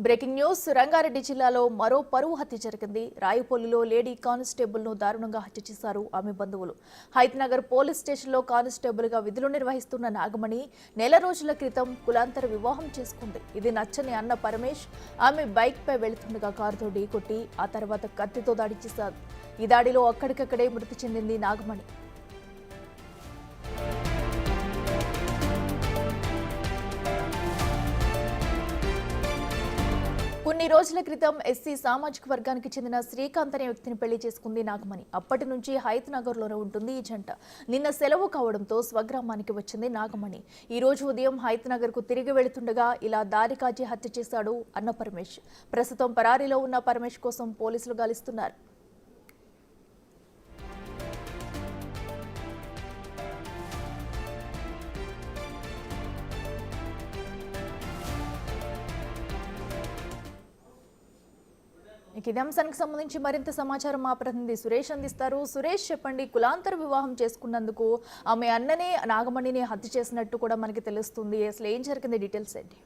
Breaking news. Rangareddy జిల్లాలో మరో పరువు హత్య జరిగింది. రాయపల్లిలో లేడీ కానిస్టేబుల్ ను దారుణంగా హత్య చేశారు ఆమె బంధువులు. హైత్నగర్ పోలీస్ స్టేషన్లో కానిస్టేబుల్ గా విధులు నిర్వహిస్తున్న నాగమణి నెల రోజుల క్రితం కులాంతర వివాహం చేసుకుంది. ఇది నచ్చని అన్న పరమేష్ ఆమె బైక్ పై వెళుతుండగా కారుతో ఢీకొట్టి ఆ తర్వాత కత్తితో దాడి చేశారు. ఈ దాడిలో అక్కడికక్కడే మృతి చెందింది నాగమణి. కొన్ని రోజుల క్రితం ఎస్సీ సామాజిక వర్గానికి చెందిన శ్రీకాంత్ అనే వ్యక్తిని పెళ్లి చేసుకుంది నాగమణి. అప్పటి నుంచి హైత్ నగర్ లోనే ఉంటుంది ఈ జంట. నిన్న సెలవు కావడంతో స్వగ్రామానికి వచ్చింది నాగమణి. ఈ రోజు ఉదయం హైత్ నగర్ కు తిరిగి వెళుతుండగా ఇలా దారి కాచి హత్య చేశాడు అన్న పరమేష్. ప్రస్తుతం పరారీలో ఉన్న పరమేష్ కోసం పోలీసులు గాలిస్తున్నారు. ఇదే అంశానికి సంబంధించి మరింత సమాచారం మా ప్రతినిధి సురేష్ అందిస్తారు. సురేష్, చెప్పండి, కులాంతర వివాహం చేసుకున్నందుకు ఆమె అన్ననే నాగమణిని హత్య చేసినట్టు కూడా మనకి తెలుస్తుంది. అసలు ఏం జరిగింది, డీటెయిల్స్ ఏంటి?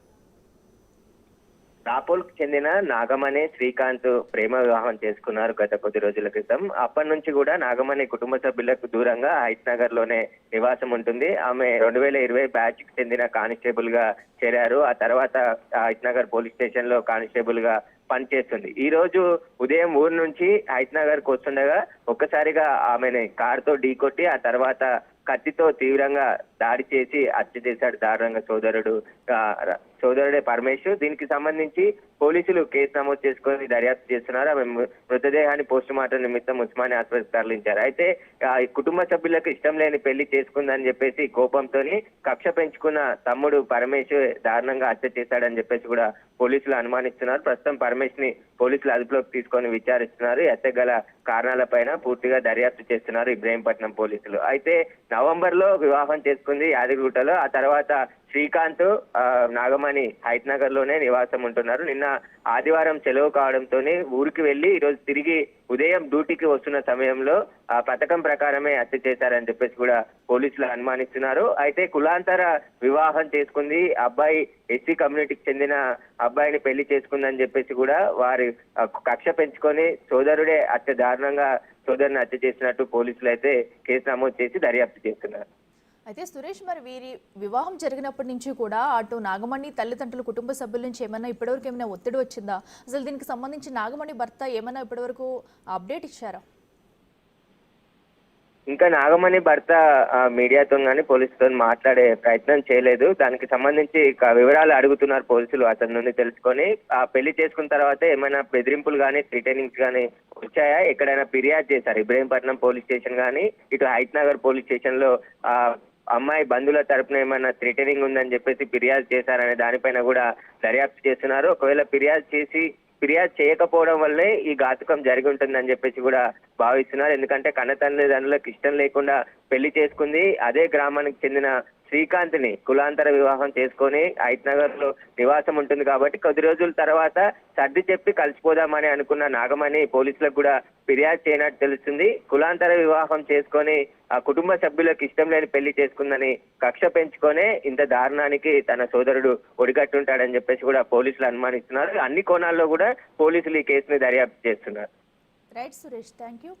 రాపోల్కు చెందిన నాగమణి శ్రీకాంత్ ప్రేమ వివాహం చేసుకున్నారు గత కొద్ది రోజుల క్రితం. అప్పటి నుంచి కూడా నాగమణి కుటుంబ సభ్యులకు దూరంగా హైత్ నగర్ లోనే నివాసం ఉంటుంది. ఆమె 2020 బ్యాచ్ కి చెందిన కానిస్టేబుల్ గా చేరారు. ఆ తర్వాత హైత్ నగర్ పోలీస్ స్టేషన్ లో కానిస్టేబుల్ గా పనిచేస్తుంది. ఈ రోజు ఉదయం ఊరు నుంచి హైత్ నగర్ కు వస్తుండగా ఒక్కసారిగా ఆమెని కారుతో ఢీకొట్టి ఆ తర్వాత కత్తితో తీవ్రంగా దాడి చేసి హత్య చేశాడు దారుణంగా సోదరుడే పరమేష్. దీనికి సంబంధించి పోలీసులు కేసు నమోదు చేసుకొని దర్యాప్తు చేస్తున్నారు. ఆమె మృతదేహాన్ని పోస్ట్ మార్టం నిమిత్తం ఉస్మానియా ఆసుపత్రికి తరలించారు. అయితే కుటుంబ సభ్యులకు ఇష్టం లేని పెళ్లి చేసుకుందని చెప్పేసి కోపంతో కక్ష పెంచుకున్న తమ్ముడు పరమేష్ దారుణంగా హత్య చేశాడని చెప్పేసి కూడా పోలీసులు అనుమానిస్తున్నారు. ప్రస్తుతం పరమేష్ ని పోలీసులు అదుపులోకి తీసుకొని విచారిస్తున్నారు. హత్య గల కారణాలపైన పూర్తిగా దర్యాప్తు చేస్తున్నారు ఇబ్రహీంపట్నం పోలీసులు. అయితే నవంబర్ లో వివాహం చేసుకుంది యాదగిరిగుట్టలో. ఆ తర్వాత శ్రీకాంత్ నాగమణి హైత్ నగర్ లోనే నివాసం ఉంటున్నారు. నిన్న ఆదివారం సెలవు కావడంతో ఊరికి వెళ్లి ఈ రోజు తిరిగి ఉదయం డ్యూటీకి వస్తున్న సమయంలో ఆ పథకం ప్రకారమే హత్య చేశారని చెప్పేసి కూడా పోలీసులు అనుమానిస్తున్నారు. అయితే కులాంతర వివాహం చేసుకుంది, అబ్బాయి ఎస్సీ కమ్యూనిటీకి చెందిన అబ్బాయిని పెళ్లి చేసుకుందని చెప్పేసి కూడా వారి కక్ష పెంచుకొని సోదరుడే అత్య దారుణంగా సోదరుని హత్య చేసినట్టు పోలీసులు అయితే కేసు నమోదు చేసి దర్యాప్తు చేస్తున్నారు. అయితే సురేష్, మరి వీరి వివాహం జరిగినప్పటి నుంచి కూడా అటు నాగమణి తల్లిదండ్రులు కుటుంబ సభ్యుల నుంచి ఏమైనా ఇప్పటివరకు ఏమైనా ఒత్తిడి వచ్చిందా? అసలు దీనికి సంబంధించి నాగమణి భర్త ఏమైనా ఇప్పటివరకు అప్డేట్ ఇచ్చారా? ఇంకా నాగమణి భర్త మీడియాతో కానీ పోలీసుతో మాట్లాడే ప్రయత్నం చేయలేదు. దానికి సంబంధించి వివరాలు అడుగుతున్నారు పోలీసులు అతని నుండి తెలుసుకొని. ఆ పెళ్లి చేసుకున్న తర్వాత ఏమైనా బెదిరింపులు కానీ థ్రెటనింగ్స్ కానీ వచ్చాయా, ఎక్కడైనా ఫిర్యాదు చేశారు ఇబ్రహీంపట్నం పోలీస్ స్టేషన్ కానీ ఇటు హైత్ నగర్ పోలీస్ స్టేషన్ లో అమ్మాయి బంధువుల తరపున ఏమైనా థ్రెటనింగ్ ఉందని చెప్పేసి ఫిర్యాదు చేశారనే దానిపైన కూడా దర్యాప్తు చేస్తున్నారు. ఒకవేళ ఫిర్యాదు చేయకపోవడం వల్లే ఈ ఘాతుకం జరిగి ఉంటుందని చెప్పేసి కూడా భావిస్తున్నారు. ఎందుకంటే కన్న తల్లిదండ్రులకు ఇష్టం లేకుండా పెళ్లి చేసుకుంది. అదే గ్రామానికి చెందిన శ్రీకాంత్ ని కులాంతర వివాహం చేసుకొని హైత్ నగర్ లో నివాసం ఉంటుంది కాబట్టి కొద్ది రోజుల తర్వాత సర్ది చెప్పి కలిసిపోదామని అనుకున్న నాగమణి పోలీసులకు కూడా ఫిర్యాదు చేయనట్టు తెలుస్తుంది. కులాంతర వివాహం చేసుకొని ఆ కుటుంబ సభ్యులకు ఇష్టం లేని పెళ్లి చేసుకుందని కక్ష పెంచుకొనే ఇంత దారుణానికి తన సోదరుడు ఒడిగట్టుంటాడని చెప్పేసి కూడా పోలీసులు అనుమానిస్తున్నారు. అన్ని కోణాల్లో కూడా పోలీసులు ఈ కేసుని దర్యాప్తు చేస్తున్నారు. Right Suresh, thank you.